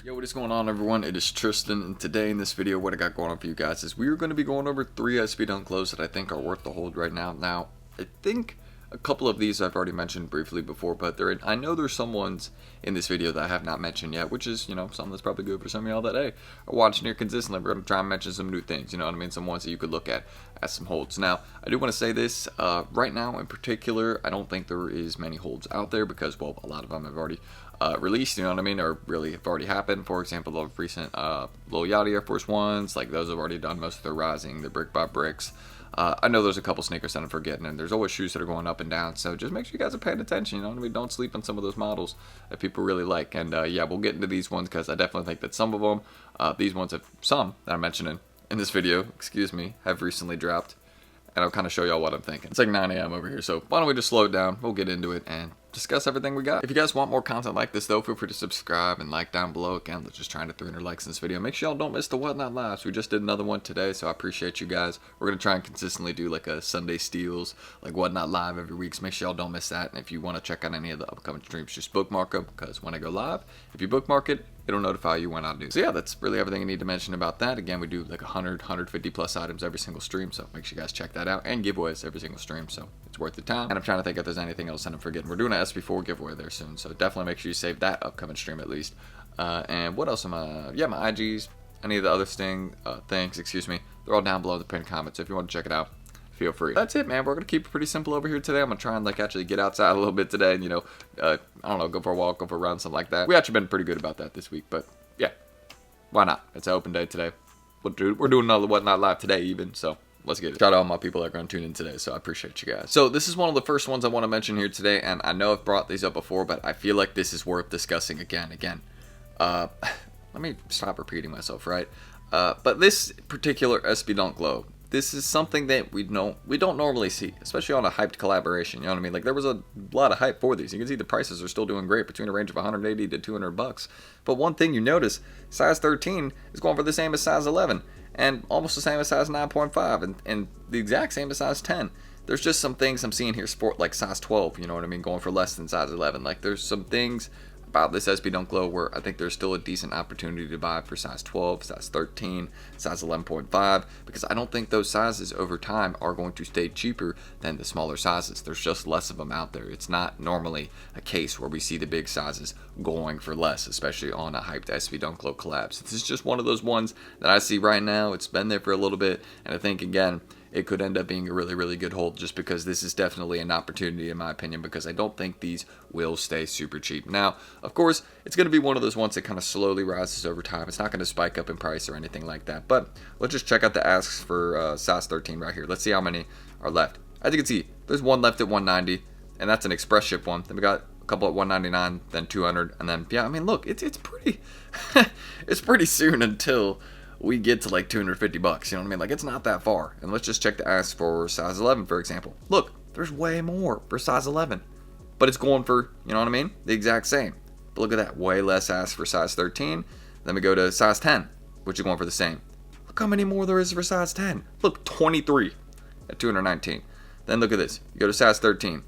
Yo, what is going on, everyone? It is Tristan, and today in this video, what I got going on for you guys is we are going to be going over 3 SB Dunk Lows that I think are worth the hold right now. Now, I think a couple of these I've already mentioned briefly before, but I know there's some ones in this video that I have not mentioned yet, which is, something that's probably good for some of y'all that, hey, are watching here consistently. We're going to try and mention some new things, you know what I mean? Some ones that you could look at as some holds. Now, I do want to say this, right now in particular, I don't think there is many holds out there because, well, a lot of them have already released, you know what I mean, or really have already happened. For example, the recent Lil Yachty Air Force Ones, like those have already done most of their rising, the brick by bricks. I know there's a couple sneakers that I'm forgetting, and there's always shoes that are going up and down, so just make sure you guys are paying attention, you know what I mean? Don't sleep on some of those models that people really like, and yeah, we'll get into these ones because I definitely think that some of them, these ones have, some that I'm mentioning in this video, have recently dropped, and I'll kind of show y'all what I'm thinking. It's like 9 a.m. over here, so why don't we just slow it down, we'll get into it, and discuss everything we got. If you guys want more content like this, though, feel free to subscribe and like down below. Again, let's just trying to 300 likes in this video. Make sure y'all don't miss the Whatnot Lives. We just did another one today, so I appreciate you guys. We're going to try and consistently do like a Sunday Steals, like Whatnot Live every week, so make sure y'all don't miss that. And if you want to check out any of the upcoming streams, just bookmark them, because when I go live, if you bookmark it, it'll notify you when I do. So yeah, that's really everything I need to mention about that. Again, we do like 150 plus items every single stream, so make sure you guys check that out, and giveaways every single stream, so it's worth the time. And I'm trying to think if there's anything else that I'm forgetting. We're doing an SB4 giveaway there soon, so definitely make sure you save that upcoming stream at least. And what else am I? Yeah, my IGs, any of the other things, they're all down below in the pinned comments, so if you want to check it out, feel free. That's it, man. We're gonna keep it pretty simple over here today. I'm gonna try and like actually get outside a little bit today, and I don't know, go for a walk, go for a run, something like that. We actually been pretty good about that this week, but yeah, why not? It's an open day today. We're doing another Whatnot Live today even, so let's get it. Shout out all my people that are going to tune in today, so I appreciate you guys. So this is one of the first ones I want to mention here today, and I know I've brought these up before, but I feel like this is worth discussing again. Let me stop repeating myself, right? But this particular SB Dunk Low, this is something that we don't normally see, especially on a hyped collaboration. You know what I mean? Like, there was a lot of hype for these. You can see the prices are still doing great, between a range of 180 to 200 bucks. But one thing you notice, size 13 is going for the same as size 11, and almost the same as size 9.5, and the exact same as size 10. There's just some things I'm seeing here sport like size 12, you know what I mean, going for less than size 11. Like, there's some things about this SB Dunk Low where I think there's still a decent opportunity to buy for size 12, size 13, size 11.5, because I don't think those sizes over time are going to stay cheaper than the smaller sizes. There's just less of them out there. It's not normally a case where we see the big sizes going for less, especially on a hyped SB Dunk Low collab. This is just one of those ones that I see right now. It's been there for a little bit, and I think, again, it could end up being a really, really good hold, just because this is definitely an opportunity, in my opinion, because I don't think these will stay super cheap. Now, of course, it's going to be one of those ones that kind of slowly rises over time. It's not going to spike up in price or anything like that, but let's just check out the asks for size 13 right here. Let's see how many are left. As you can see, there's one left at 190, and that's an express ship one. Then we got a couple at 199, then 200, and then, yeah, I mean, look, it's pretty, it's pretty soon until we get to like 250 bucks, you know what I mean? Like, it's not that far. And let's just check the ask for size 11, for example. Look, there's way more for size 11, but it's going for, you know what I mean, the exact same. But look at that, way less ask for size 13. Then we go to size 10, which is going for the same. Look how many more there is for size 10. Look, 23 at 219. Then look at this, you go to size 13.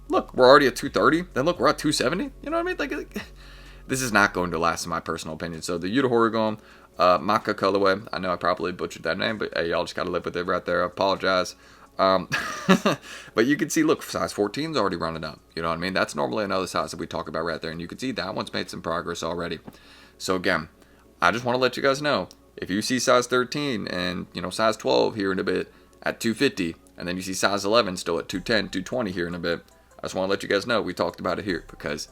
Look, we're already at 230. Then look, we're at 270. You know what I mean? Like, this is not going to last, in my personal opinion. So the Udor Maka colorway, I know I probably butchered that name, but hey, y'all just gotta live with it right there. I apologize. But you can see, look, size 14 is already running up. You know what I mean? That's normally another size that we talk about right there, and you can see that one's made some progress already. So again, I just want to let you guys know, if you see size 13 and, size 12 here in a bit at 250, and then you see size 11 still at 210, 220 here in a bit, I just want to let you guys know we talked about it here, because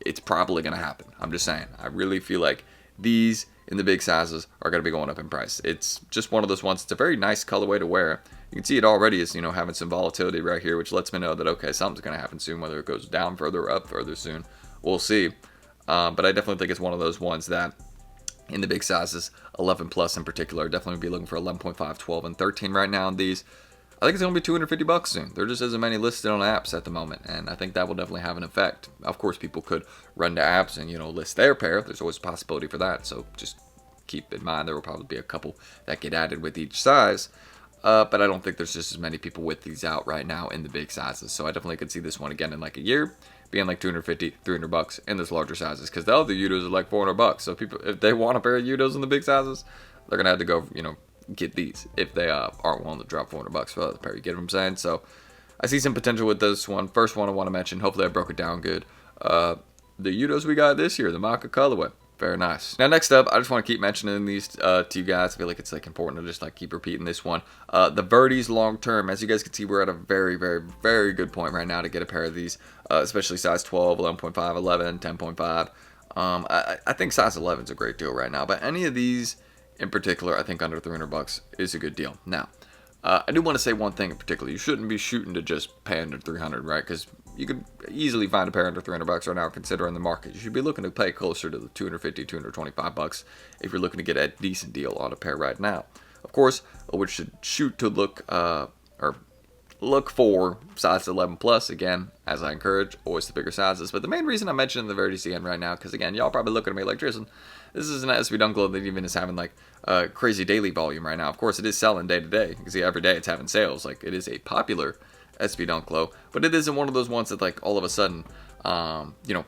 it's probably going to happen. I'm just saying. I really feel like these in the big sizes are going to be going up in price. It's just one of those ones. It's a very nice colorway to wear. You can see it already is, having some volatility right here, which lets me know that, okay, something's going to happen soon, whether it goes down further or up further soon. We'll see. But I definitely think it's one of those ones that in the big sizes, 11 plus in particular, definitely be looking for 11.5, 12, and 13 right now in these. I think it's going to be 250 bucks soon. There just isn't many listed on apps at the moment, and I think that will definitely have an effect. Of course, people could run to apps and, list their pair. There's always a possibility for that, so just keep in mind there will probably be a couple that get added with each size. But I don't think there's just as many people with these out right now in the big sizes. So I definitely could see this one again in like a year. being like 250, 300 bucks in this larger sizes, because the other Udos are like 400 bucks. So people, if they want a pair of Udos in the big sizes, they're gonna have to go, get these if they aren't willing to drop 400 bucks for the other pair. You get what I'm saying? So I see some potential with this one. First one I want to mention. Hopefully I broke it down good. The Udos we got this year, the Maka colorway. Very nice. Now next up, I just want to keep mentioning these to you guys. I feel like it's like important to just like keep repeating this one. The Verdy's long term. As you guys can see, we're at a very, very, very good point right now to get a pair of these, especially size 12, 11.5, 11, 10.5. I think size 11 is a great deal right now, but any of these in particular, I think under 300 bucks is a good deal. Now, I do want to say one thing in particular. You shouldn't be shooting to just pay under 300, right? Because you could easily find a pair under 300 bucks right now considering the market. You should be looking to pay closer to the 250, 225 bucks if you're looking to get a decent deal on a pair right now. Of course, we should shoot to look for size 11 plus, again, as I encourage, always the bigger sizes. But the main reason I'm mentioning the Verdy CN right now, because again, y'all probably looking at me like, Tristan, this is an SB Dunk Low that even is having like crazy daily volume right now. Of course, it is selling day to day. You can see every day it's having sales. Like, it is a popular SB Dunk Low, but it isn't one of those ones that like all of a sudden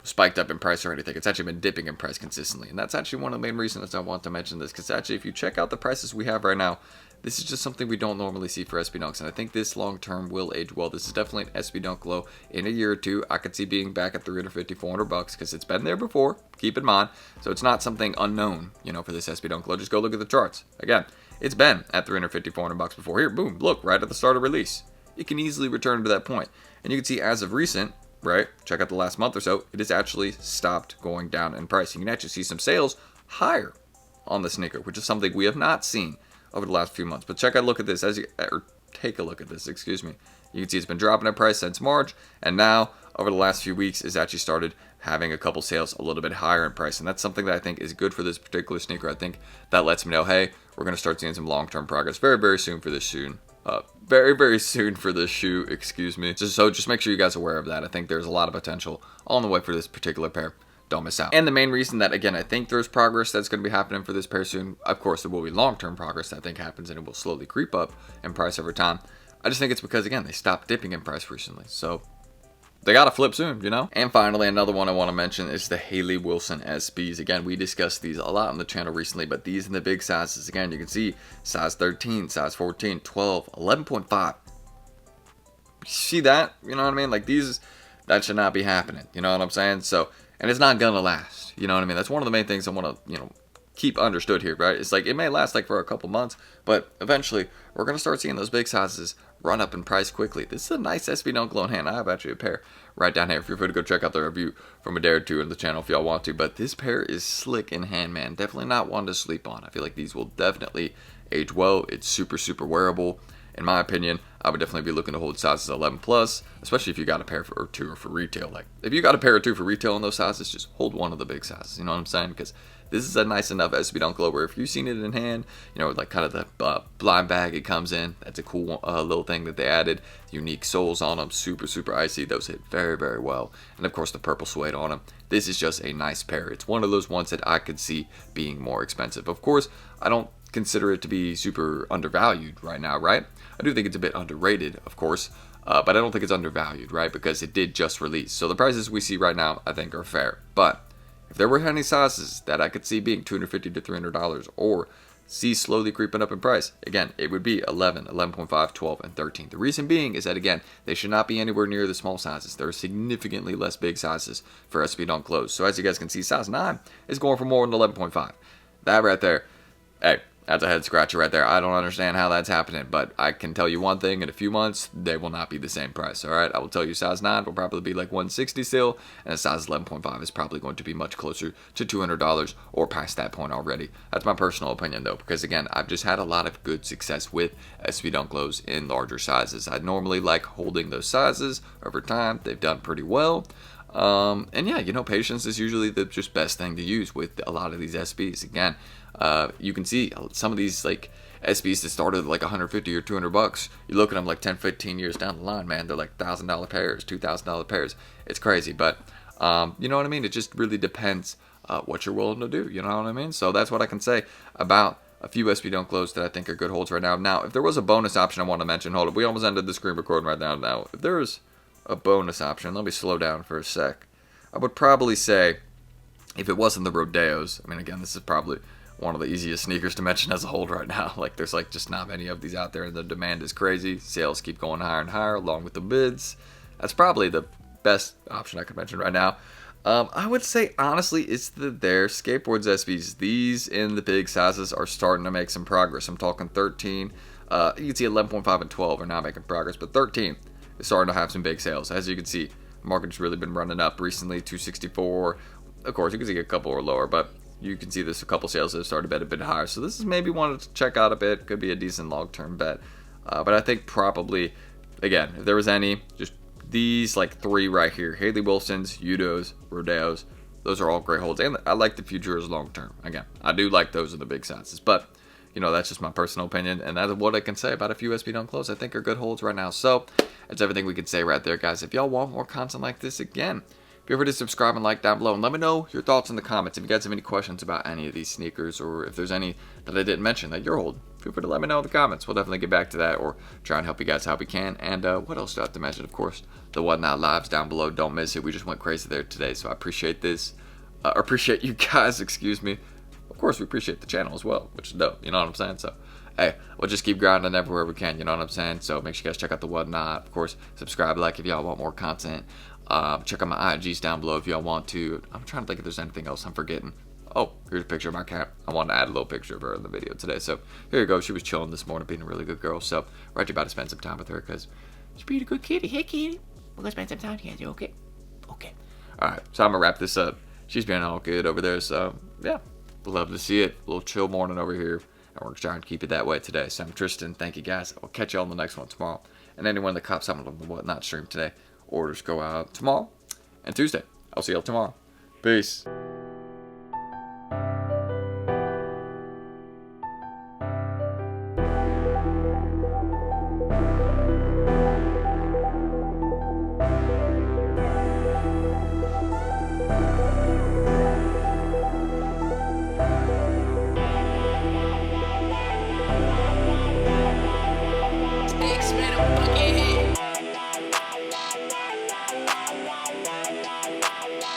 spiked up in price or anything. It's actually been dipping in price consistently, and that's actually one of the main reasons I want to mention this, because actually if you check out the prices we have right now, this is just something we don't normally see for SB Dunks, and I think this long term will age well. This is definitely an SB Dunk Low. In a year or two, I could see being back at 350, 400 bucks, because it's been there before, keep in mind. So it's not something unknown, for this SB Dunk Low. Just go look at the charts. Again, it's been at 350, 400 bucks before. Here, boom, look, right at the start of release. It can easily return to that point. And you can see as of recent, right, check out the last month or so, it has actually stopped going down in price. You can actually see some sales higher on the sneaker, which is something we have not seen over the last few months. But take a look at this, excuse me. You can see it's been dropping in price since March, and now over the last few weeks it's actually started having a couple sales a little bit higher in price, and that's something that I think is good for this particular sneaker. I think that lets me know, hey, we're going to start seeing some long-term progress very, very soon for this shoe. Very, very soon for this shoe, excuse me. So just make sure you guys are aware of that. I think there's a lot of potential on the way for this particular pair. Don't miss out. And the main reason that, again, I think there's progress that's going to be happening for this pair soon, of course, there will be long-term progress that I think happens, and it will slowly creep up in price over time. I just think it's because, again, they stopped dipping in price recently. So they got to flip soon, And finally, another one I want to mention is the Haley Wilson SBs. Again, we discussed these a lot on the channel recently, but these in the big sizes, again, you can see size 13, size 14, 12, 11.5. See that? You know what I mean? Like, these, that should not be happening. You know what I'm saying? So, and it's not gonna last. You know what I mean? That's one of the main things I want to, keep understood here, right? It's like, it may last like for a couple months, but eventually we're gonna start seeing those big sizes run up in price quickly. This is a nice SB Dunk Low in hand. I have actually a pair right down here. Feel free to go check out the review from a day or two on the channel if y'all want to. But this pair is slick in hand, man. Definitely not one to sleep on. I feel like these will definitely age well. It's super, super wearable. In my opinion, I would definitely be looking to hold sizes 11 plus, especially if you got a pair or two for retail. Like, if you got a pair or two for retail in those sizes, just hold one of the big sizes. You know what I'm saying? Because this is a nice enough SB Dunk Low where if you've seen it in hand, like kind of the blind bag it comes in, that's a cool little thing that they added. Unique soles on them, super, super icy. Those hit very, very well. And of course, the purple suede on them. This is just a nice pair. It's one of those ones that I could see being more expensive. Of course, I don't consider it to be super undervalued right now, right? I do think it's a bit underrated, of course, but I don't think it's undervalued, right? Because it did just release. So the prices we see right now, I think, are fair. But if there were any sizes that I could see being $250 to $300 or see slowly creeping up in price, again, it would be 11, 11.5, 12, and 13. The reason being is that, again, they should not be anywhere near the small sizes. There are significantly less big sizes for SB Dunk Lows. So as you guys can see, size 9 is going for more than 11.5. That right there, hey, that's a head scratcher right there. I don't understand how that's happening, but I can tell you one thing, in a few months, they will not be the same price, all right? I will tell you size 9 will probably be like $160 still, and a size 11.5 is probably going to be much closer to $200 or past that point already. That's my personal opinion, though, because, again, I've just had a lot of good success with SB Dunk Lows in larger sizes. I normally like holding those sizes over time. They've done pretty well. And yeah, patience is usually the just best thing to use with a lot of these SBs. Again, you can see some of these like SBs that started at like 150 or 200 bucks. You look at them like 10, 15 years down the line, man, they're like $1,000 pairs, $2,000 pairs. It's crazy, but you know what I mean? It just really depends what you're willing to do. You know what I mean? So that's what I can say about a few SB Dunk Lows that I think are good holds right now. Now, if there was a bonus option I want to mention, hold up, we almost ended the screen recording right now. Now, if there's a bonus option. Let me slow down for a sec. I would probably say, if it wasn't the Rodeos, I mean, again, this is probably one of the easiest sneakers to mention as a hold right now. Like, there's like just not many of these out there, and the demand is crazy. Sales keep going higher and higher along with the bids. That's probably the best option I could mention right now. I would say, honestly, it's their Skateboards SBs. These in the big sizes are starting to make some progress. I'm talking 13. You can see 11.5 and 12 are not making progress, but 13 is starting to have some big sales. As you can see, the market's really been running up recently, 264. Of course, you can see a couple are lower, but you can see there's a couple sales that have started a bit higher. So this is maybe one to check out a bit. Could be a decent long-term bet. But I think probably, again, if there was any, just these like 3 right here, Haley Wilson's, Udor's, Rodeos, those are all great holds. And I like the Futures long-term. Again, I do like those in the big sizes. But, you know, that's just my personal opinion. And that's what I can say about a few SB Dunk Lows I think are good holds right now. So that's everything we can say right there, guys. If y'all want more content like this, again, feel free to subscribe and like down below, and let me know your thoughts in the comments. If you guys have any questions about any of these sneakers, or if there's any that I didn't mention that you're holding, feel free to let me know in the comments. We'll definitely get back to that, or try and help you guys how we can. And what else do I have to mention? Of course, the Whatnot Lives down below. Don't miss it. We just went crazy there today, so I appreciate this. Appreciate you guys, excuse me. Of course, we appreciate the channel as well, which is dope. You know what I'm saying? So, hey, we'll just keep grinding everywhere we can. You know what I'm saying? So make sure you guys check out the Whatnot. Of course, subscribe, like if y'all want more content. Check out my IGs down below if y'all want to. I'm trying to think if there's anything else I'm forgetting. Oh, here's a picture of my cat. I wanted to add a little picture of her in the video today. So here you go. She was chilling this morning, being a really good girl. So we're actually about to spend some time with her because she's being a good kitty. Hey, kitty. We're going to spend some time together. You okay? Okay. All right. So I'm going to wrap this up. She's being all good over there. So, yeah. We'll love to see it. A little chill morning over here. And we're trying to keep it that way today. So I'm Tristan. Thank you, guys. I'll catch you all on the next one tomorrow. And anyone that cops something on the Whatnot stream today, orders go out tomorrow and Tuesday. I'll see y'all tomorrow. Peace.